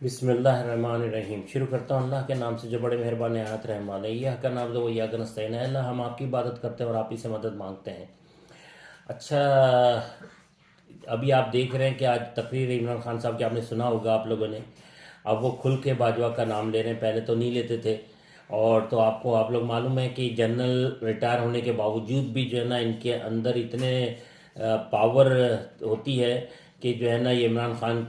بسم اللہ الرحمن الرحیم۔ شروع کرتا ہوں اللہ کے نام سے جو بڑے مہربان نہایت رحم والا ہے۔ یہ کا نام دو یا نستعین ہے۔ اللہ ہم آپ کی عبادت کرتے ہیں اور آپ ہی سے مدد مانگتے ہیں۔ اچھا، ابھی آپ دیکھ رہے ہیں کہ آج تقریر عمران خان صاحب کی آپ نے سنا ہوگا آپ لوگوں نے۔ اب وہ کھل کے باجوہ کا نام لے رہے ہیں، پہلے تو نہیں لیتے تھے۔ اور تو آپ لوگ معلوم ہے کہ جنرل ریٹائر ہونے کے باوجود بھی جو ہے نا ان کے اندر اتنے پاور ہوتی ہے کہ جو ہے نا یہ عمران خان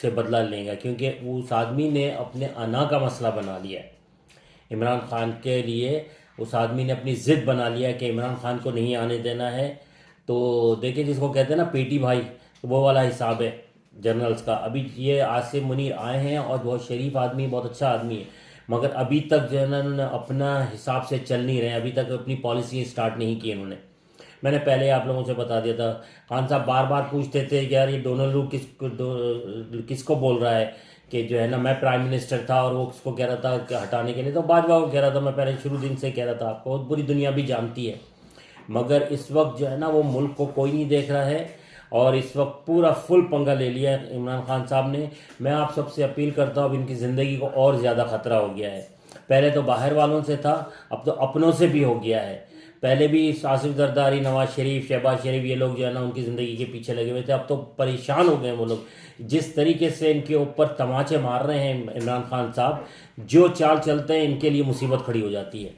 سے بدلہ لیں گا، کیونکہ اس آدمی نے اپنے انا کا مسئلہ بنا لیا ہے۔ عمران خان کے لیے اس آدمی نے اپنی ضد بنا لیا کہ عمران خان کو نہیں آنے دینا ہے۔ تو دیکھیں جس کو کہتے ہیں نا پیٹی بھائی، وہ والا حساب ہے جنرلز کا۔ ابھی یہ عاصم منیر آئے ہیں اور بہت شریف آدمی، بہت اچھا آدمی ہے، مگر ابھی تک جو ہے نا انہوں نے اپنا حساب سے چل نہیں رہے ہیں، ابھی تک اپنی پالیسی سٹارٹ نہیں کی انہوں نے۔ میں نے پہلے آپ لوگوں سے بتا دیا تھا، خان صاحب بار بار پوچھتے تھے کہ یار یہ ڈونلڈ کس کو بول رہا ہے کہ جو ہے نا میں پرائم منسٹر تھا اور وہ کس کو کہہ رہا تھا کہ ہٹانے کے لیے، تو باجوہ کو کہہ رہا تھا۔ میں پہلے شروع دن سے کہہ رہا تھا، آپ کو پوری دنیا بھی جانتی ہے، مگر اس وقت جو ہے نا وہ ملک کو کوئی نہیں دیکھ رہا ہے اور اس وقت پورا فل پنگا لے لیا ہے عمران خان صاحب نے۔ میں آپ سب سے اپیل کرتا ہوں، اب ان کی زندگی کو اور زیادہ خطرہ ہو گیا ہے۔ پہلے تو باہر والوں سے تھا، اب تو اپنوں سے بھی ہو گیا ہے۔ پہلے بھی آصف زرداری، نواز شریف، شہباز شریف، یہ لوگ جو ہے نا ان کی زندگی کے پیچھے لگے ہوئے تھے، اب تو پریشان ہو گئے وہ لوگ۔ جس طریقے سے ان کے اوپر تماچے مار رہے ہیں عمران خان صاحب، جو چال چلتے ہیں ان کے لیے مصیبت کھڑی ہو جاتی ہے۔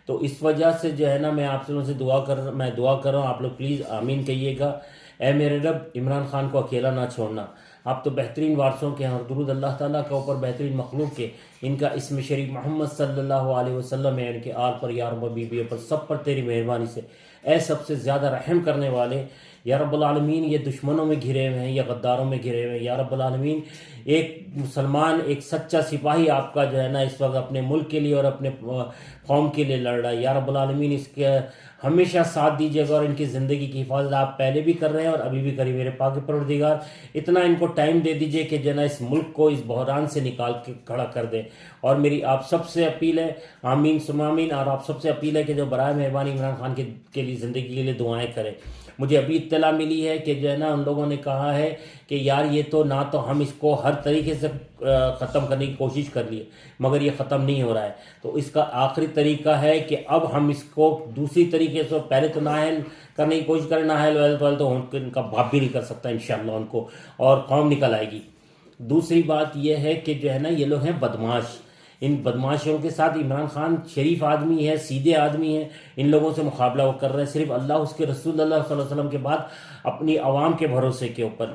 تو اس وجہ سے جو ہے نا میں آپ سے دعا کر رہا ہوں، آپ لوگ پلیز آمین کہیے گا۔ اے میرے رب، عمران خان کو اکیلا نہ چھوڑنا۔ آپ تو بہترین وارثوں کے ہیں اور درود اللہ تعالیٰ کا اوپر بہترین مخلوق کے، ان کا اسم شریف محمد صلی اللہ علیہ وسلم ہے، ان کے آل پر، یا رب بیویوں پر، سب پر تیری مہربانی سے اے سب سے زیادہ رحم کرنے والے یا رب العالمین۔ یہ دشمنوں میں گھرے ہوئے ہیں، یا غداروں میں گھرے ہوئے ہیں، یا رب العالمین ایک مسلمان، ایک سچا سپاہی آپ کا جو ہے نا اس وقت اپنے ملک کے لیے اور اپنے قوم کے لیے لڑ رہا ہے، یا رب العالمین اس کے ہمیشہ ساتھ دیجیے گا اور ان کی زندگی کی حفاظت آپ پہلے بھی کر رہے ہیں اور ابھی بھی کری۔ میرے پاک پروردگار اتنا ان کو ٹائم دے دیجئے کہ جو ہے نا اس ملک کو اس بحران سے نکال کے کھڑا کر دیں۔ اور میری آپ سب سے اپیل ہے، آمین ثم آمین، اور آپ سب سے اپیل ہے کہ جو برائے مہربانی عمران خان کے لیے زندگی کے لیے دعائیں کریں۔ مجھے ابھی اطلاع ملی ہے کہ جو ہے نا ان لوگوں نے کہا ہے کہ یار یہ تو نہ تو ہم اس کو ہر طریقے سے ختم کرنے کی کوشش کر لیے، مگر یہ ختم نہیں ہو رہا ہے، تو اس کا آخری طریقہ ہے کہ اب ہم اس کو دوسری طریقے سے، پہلے تو نااہل کرنے کی کوشش کریں، نااہل تو ان کا باپ بھی نہیں کر سکتا انشاءاللہ ان کو، اور قوم نکل آئے گی۔ دوسری بات یہ ہے کہ جو ہے نا یہ لوگ ہیں بدماش۔ ان بدماشوں کے ساتھ عمران خان شریف آدمی ہے، سیدھے آدمی ہے، ان لوگوں سے مقابلہ وہ کر رہے ہیں صرف اللہ، اس کے رسول اللہ صلی اللہ علیہ وسلم کے بعد اپنی عوام کے بھروسے کے اوپر۔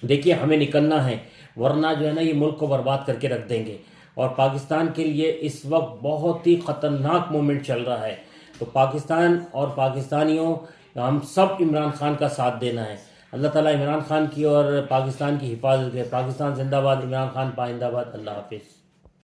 دیکھیے ہمیں نکلنا ہے، ورنہ جو ہے نا یہ ملک کو برباد کر کے رکھ دیں گے، اور پاکستان کے لیے اس وقت بہت ہی خطرناک مومنٹ چل رہا ہے۔ تو پاکستان اور پاکستانیوں، ہم سب عمران خان کا ساتھ دینا ہے۔ اللہ تعالیٰ عمران خان کی اور پاکستان کی حفاظت کرے۔ پاکستان زندہ باد، عمران خان پائندہ باد۔ اللہ حافظ۔